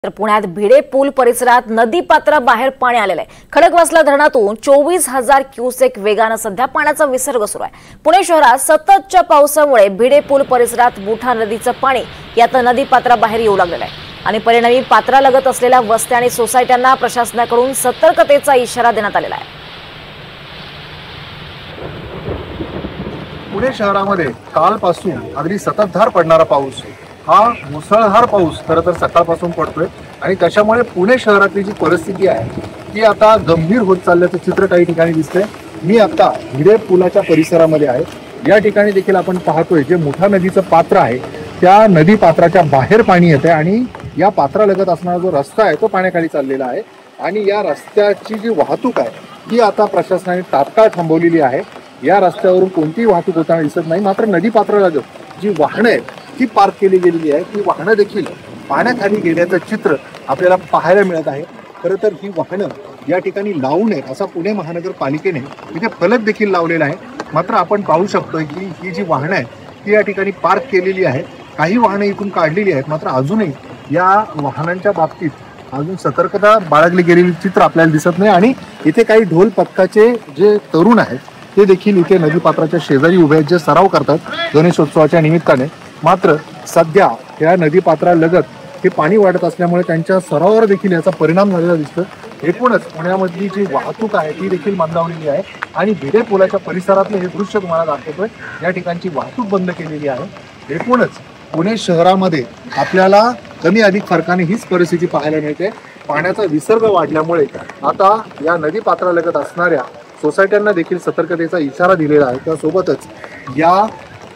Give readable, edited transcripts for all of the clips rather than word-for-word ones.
तर पुण्यात भिडे पूल परिसरात नदी पात्राबाहेर पाणी आलेलं आहे। खडकवासला धरणातून 24,000 क्युसेक वेगाने सध्या पाण्याचा विसर्ग सुरू आहे। पुणे शहरात सततच्या पावसामुळे भिडे पूल परिसरात मुठा नदीचं पाणी यात नदी पात्राबाहेर येऊ लागलेलं आहे आणि परिणामी पात्रालगत असलेल्या वस्त्या आणि सोसायट्यांना प्रशासनाकडून सतर्कतेचा इशारा देण्यात आलेला आहे। पुणे शहरामध्ये कालपासून अगदी सततधार पडणारा पाऊस, हा मुसळधार पाऊस खरं तर सकाळपासून पडतोय आणि त्याच्यामुळे पुणे शहरातली जी परिस्थिती आहे ती आता गंभीर होत चालल्याचं चित्र काही ठिकाणी दिसतंय। मी आता भिडे पुलाच्या परिसरामध्ये आहे। या ठिकाणी देखील आपण पाहतोय जे मुठा नदीचं पात्र आहे त्या नदी पात्राच्या बाहेर पाणी येते आणि या पात्रालगत असणारा जो रस्ता आहे तो पाण्याखाली चाललेला आहे आणि या रस्त्याची जी वाहतूक आहे ती आता प्रशासनाने तात्काळ थांबवलेली आहे। या रस्त्यावरून कोणतीही वाहतूक होताना दिसत नाही। मात्र नदी पात्रालगत जी वाहनं आहेत ती पार्क केली गेलेली आहे, ती वाहनं देखील पाण्याखाली गेल्याचं चित्र आपल्याला पाहायला मिळत आहे। खरं तर ही वाहनं या ठिकाणी लावू नयेत असा पुणे महानगरपालिकेने इथे फलक देखील लावलेला आहे। मात्र आपण पाहू शकतो की ही जी वाहनं आहे ती या ठिकाणी पार्क केलेली आहे। काही वाहनं इथून काढलेली आहेत, मात्र अजूनही या वाहनांच्या बाबतीत अजून सतर्कता बाळगली गेलेली चित्र आपल्याला दिसत नाही आणि इथे काही ढोल पथकाचे जे तरुण आहेत ते देखील इथे नदीपात्राच्या शेजारी उभे आहेत, जे सराव करतात गणेशोत्सवाच्या निमित्ताने। मात्र सध्या या नदीपात्रालगत हे पाणी वाढत असल्यामुळे त्यांच्या सरावावर देखील याचा परिणाम झालेला दिसतो। एकूणच पुण्यामधली जी वाहतूक आहे ती देखील मंदावलेली आहे आणि भिडे पुलाच्या परिसरातले हे दृश्य तुम्हाला दाखवतोय। या ठिकाणची वाहतूक बंद केलेली आहे। एकूणच पुणे शहरामध्ये आपल्याला कमी अधिक फरकाने हीच परिस्थिती पाहायला मिळते। पाण्याचा विसर्ग वाढल्यामुळे आता या नदीपात्रालगत असणाऱ्या सोसायट्यांना देखील सतर्कतेचा इशारा दिलेला आहे। त्यासोबतच या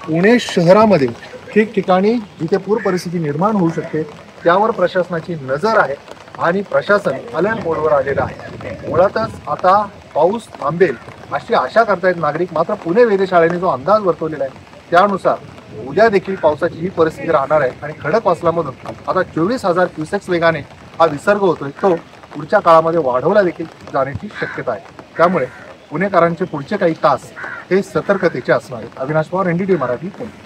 पुणे शहरामध्ये ठिकठिकाणी जिथे पूर परिस्थिती निर्माण होऊ शकते त्यावर प्रशासनाची नजर आहे आणि प्रशासन अलर्ट मोडवर आलेलं आहे। मुळातच आता पाऊस थांबेल अशी आशा करतायत नागरिक। मात्र पुणे वेधशाळेने जो अंदाज वर्तवलेला आहे त्यानुसार उद्या देखील पावसाची ही परिस्थिती राहणार आहे आणि खडकवासलामधून आता 24,000 क्युसेक्स वेगाने हा विसर्ग होतोय, तो पुढच्या काळामध्ये वाढवला देखील जाण्याची शक्यता आहे। त्यामुळे पुणेकरांचे पुढचे काही तास हे सतर्कतेचे असणार आहेत। अविनाश पवार, NDTV मराठी, पुणे।